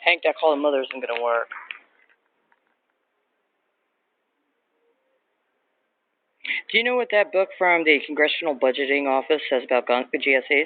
Hank, that call of mother isn't going to work. Do you know what that book from the Congressional Budgeting Office says about GSAs?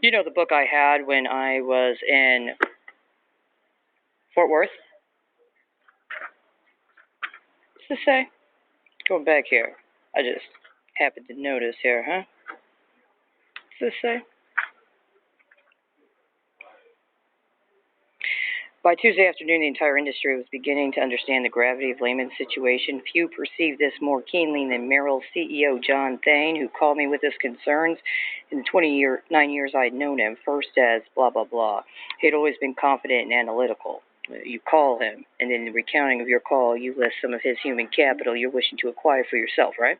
You know the book I had when I was in Fort Worth? What's this say? Going back here. I just happened to notice here, huh? What's this say? By Tuesday afternoon, the entire industry was beginning to understand the gravity of Lehman's situation. Few perceived this more keenly than Merrill's CEO, John Thane, who called me with his concerns in the 29 years I had known him, first as blah, blah, blah. He had always been confident and analytical. You call him, and in the recounting of your call, you list some of his human capital you're wishing to acquire for yourself, right?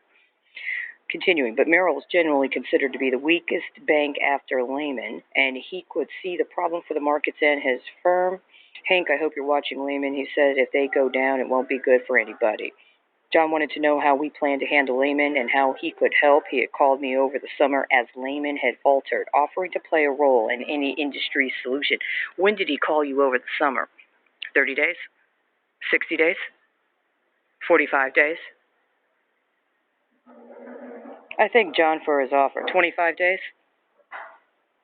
Continuing, but Merrill was generally considered to be the weakest bank after Lehman, and he could see the problem for the markets and his firm. Hank, I hope you're watching Lehman. He said if they go down, it won't be good for anybody. John wanted to know how we planned to handle Lehman and how he could help. He had called me over the summer as Lehman had faltered, offering to play a role in any industry solution. When did he call you over the summer? 30 days? 60 days? 45 days? I thanked John for his offer. 25 days?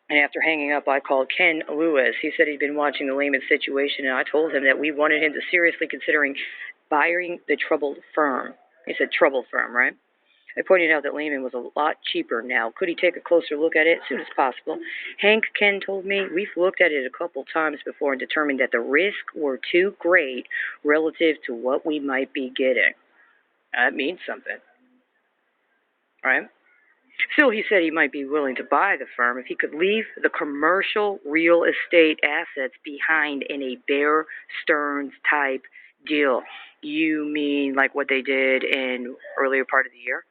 And after hanging up, I called Ken Lewis. He said he'd been watching the Lehman situation, and I told him that we wanted him to seriously considering buying the troubled firm. He said troubled firm, right? I pointed out that Lehman was a lot cheaper now. Could he take a closer look at it as soon as possible? Hank, Ken told me, we've looked at it a couple times before and determined that the risks were too great relative to what we might be getting. That means something, right? Still, he said he might be willing to buy the firm if he could leave the commercial real estate assets behind in a Bear Stearns type deal. You mean like what they did in earlier part of the year?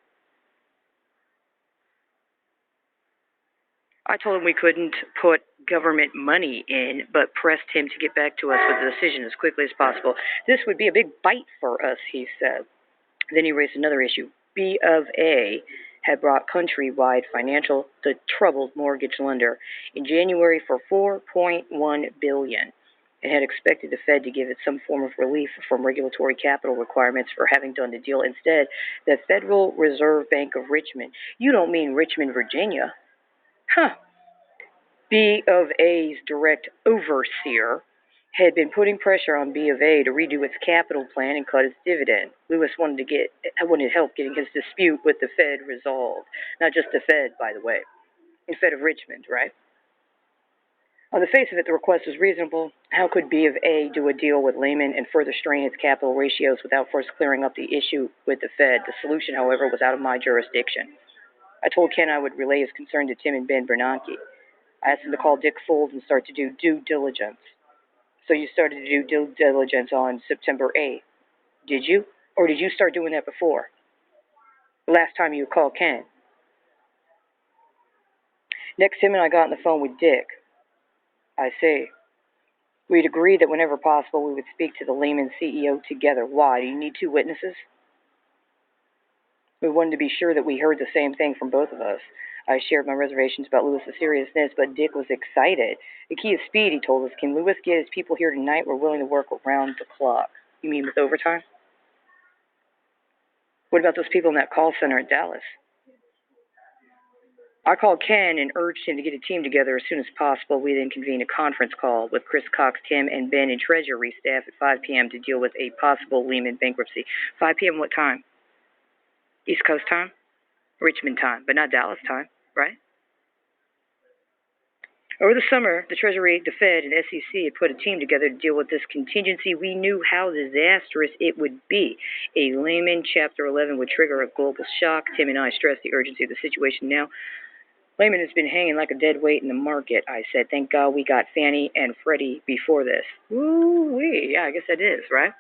I told him we couldn't put government money in, but pressed him to get back to us with a decision as quickly as possible. This would be a big bite for us, he said. Then he raised another issue. B of A had brought Countrywide Financial, the troubled mortgage lender, in January for $4.1 billion. It had expected the Fed to give it some form of relief from regulatory capital requirements for having done the deal. Instead, the Federal Reserve Bank of Richmond. You don't mean Richmond, Virginia? Huh. B of A's direct overseer had been putting pressure on B of A to redo its capital plan and cut its dividend. Lewis wanted help getting his dispute with the Fed resolved. Not just the Fed, by the way. The Fed of Richmond, right? On the face of it, the request was reasonable. How could B of A do a deal with Lehman and further strain its capital ratios without first clearing up the issue with the Fed? The solution, however, was out of my jurisdiction. I told Ken I would relay his concern to Tim and Ben Bernanke. I asked him to call Dick Fold and start to do due diligence. So you started to do due diligence on September 8th. Did you? Or did you start doing that before? The last time you called Ken. Next, Tim and I got on the phone with Dick. I see. We'd agreed that whenever possible we would speak to the Lehman CEO together. Why? Do you need two witnesses? We wanted to be sure that we heard the same thing from both of us. I shared my reservations about Lewis's seriousness, but Dick was excited. The key is speed, he told us. Can Lewis get his people here tonight? We're willing to work around the clock. You mean with overtime? What about those people in that call center in Dallas? I called Ken and urged him to get a team together as soon as possible. We then convened a conference call with Chris Cox, Tim, and Ben and Treasury staff at 5 p.m. to deal with a possible Lehman bankruptcy. 5 p.m. what time? East Coast time? Richmond time, but not Dallas time, right? Over the summer, the Treasury, the Fed, and SEC had put a team together to deal with this contingency. We knew how disastrous it would be. A Lehman Chapter 11 would trigger a global shock. Tim and I stressed the urgency of the situation now. Lehman has been hanging like a dead weight in the market, I said. Thank God we got Fannie and Freddie before this. Woo-wee. Yeah, I guess that is, right?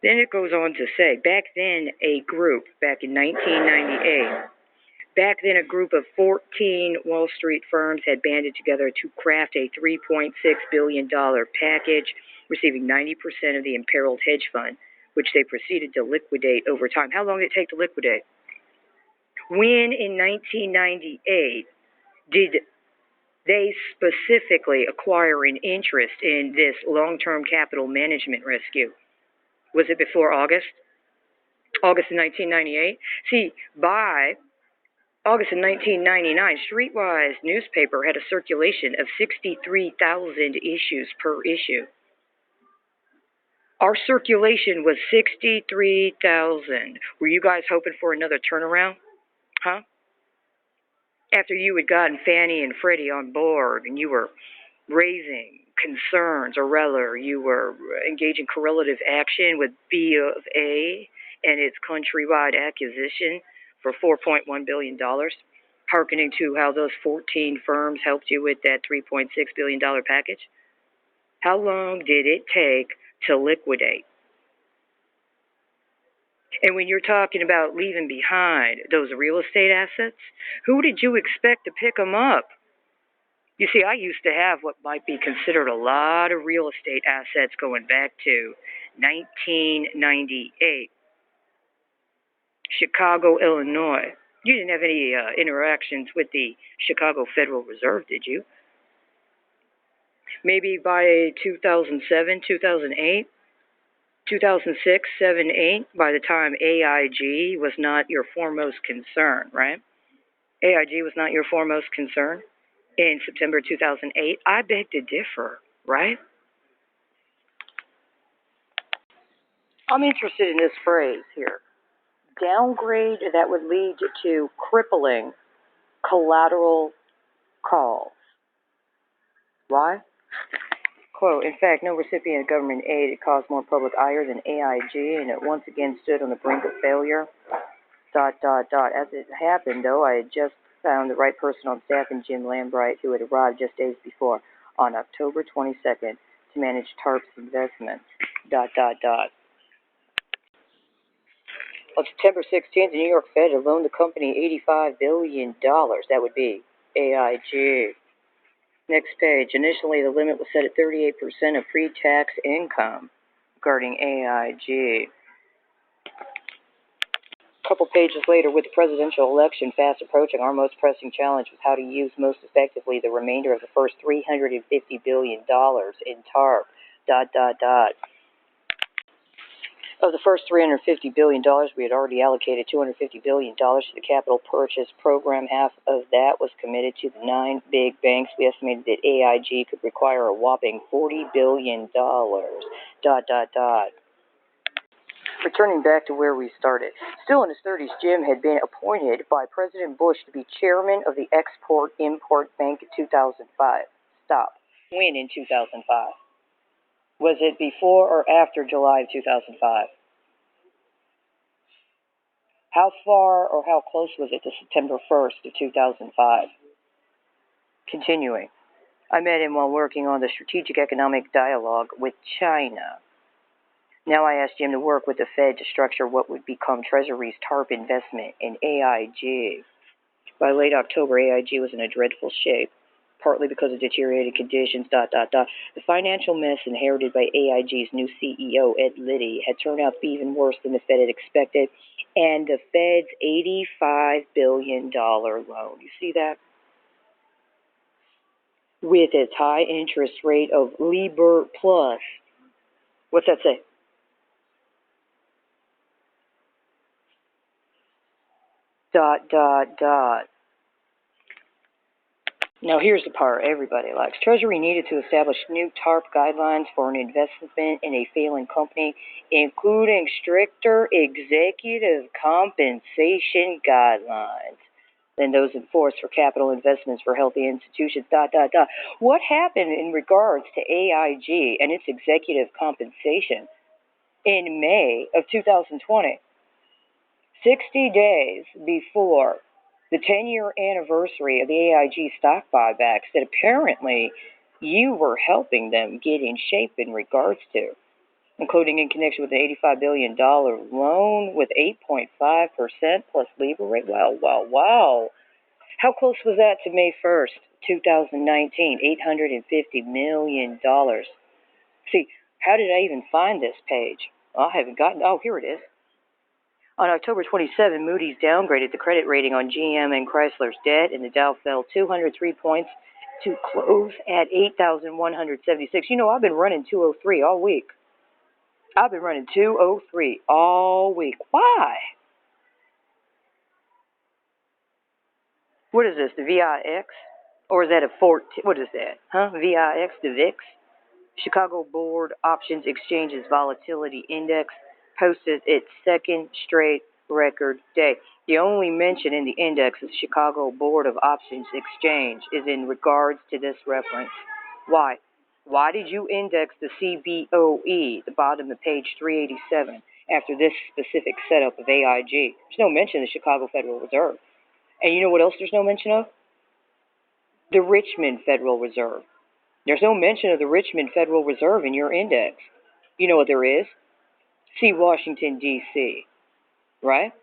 Then it goes on to say, back in 1998, a group of 14 Wall Street firms had banded together to craft a $3.6 billion package, receiving 90% of the imperiled hedge fund, which they proceeded to liquidate over time. How long did it take to liquidate? When in 1998 did They specifically acquire an interest in this long-term capital management rescue. Was it before August? August of 1998? See, by August of 1999, Streetwise newspaper had a circulation of 63,000 issues per issue. Our circulation was 63,000. Were you guys hoping for another turnaround? Huh? After you had gotten Fannie and Freddie on board and you were raising concerns, or rather, you were engaging correlative action with B of A and its countrywide acquisition for $4.1 billion, hearkening to how those 14 firms helped you with that $3.6 billion package. How long did it take to liquidate? And when you're talking about leaving behind those real estate assets, who did you expect to pick them up? You see, I used to have what might be considered a lot of real estate assets going back to 1998. Chicago, Illinois. You didn't have any interactions with the Chicago Federal Reserve, did you? Maybe by 2007, 2008, 2006, 7, 8, by the time AIG was not your foremost concern, right? AIG was not your foremost concern in September 2008. I beg to differ, right? I'm interested in this phrase here. Downgrade that would lead to crippling collateral calls. Why? Quote, in fact, no recipient of government aid had caused more public ire than AIG, and it once again stood on the brink of failure. ... As it happened, though, I had just found the right person on staff in Jim Lambright, who had arrived just days before, on October 22nd, to manage TARP's investments. ... On September 16th, the New York Fed had loaned the company $85 billion. That would be AIG. Next page. Initially, the limit was set at 38% of pre-tax income regarding AIG. A couple pages later, with the presidential election fast approaching, our most pressing challenge was how to use most effectively the remainder of the first $350 billion in TARP. ... Of the first $350 billion, we had already allocated $250 billion to the capital purchase program. Half of that was committed to the 9 big banks. We estimated that AIG could require a whopping $40 billion. ... Returning back to where we started. Still in his 30s, Jim had been appointed by President Bush to be chairman of the Export-Import Bank in 2005. Stop. When in 2005? Was it before or after July of 2005? How far or how close was it to September 1st of 2005? Continuing. I met him while working on the Strategic Economic Dialogue with China. Now I asked Jim to work with the Fed to structure what would become Treasury's TARP investment in AIG. By late October, AIG was in a dreadful shape, partly because of deteriorated conditions, ... The financial mess inherited by AIG's new CEO, Ed Liddy, had turned out to be even worse than the Fed had expected, and the Fed's $85 billion loan. You see that? With its high interest rate of LIBOR plus. What's that say? Now here's the part everybody likes. Treasury needed to establish new TARP guidelines for an investment in a failing company, including stricter executive compensation guidelines than those enforced for capital investments for healthy institutions. ... What happened in regards to AIG and its executive compensation in May of 2020? 60 days before the 10-year anniversary of the AIG stock buybacks that apparently you were helping them get in shape in regards to, including in connection with the $85 billion loan with 8.5% plus LIBOR rate. Wow. How close was that to May 1st, 2019? $850 million. See, how did I even find this page? I haven't gotten... Oh, here it is. On October 27, Moody's downgraded the credit rating on GM and Chrysler's debt, and the Dow fell 203 points to close at 8,176. You know, I've been running 203 all week. I've been running 203 all week. Why? What is this, the VIX? Or is that a 14? What is that? Huh? VIX, the VIX? Chicago Board Options Exchange's Volatility Index posted its second straight record day. The only mention in the index of Chicago Board of Options Exchange is in regards to this reference. Why? Why did you index the CBOE, the bottom of page 387, after this specific setup of AIG? There's no mention of the Chicago Federal Reserve. And you know what else there's no mention of? The Richmond Federal Reserve. There's no mention of the Richmond Federal Reserve in your index. You know what there is? See Washington, D.C., right?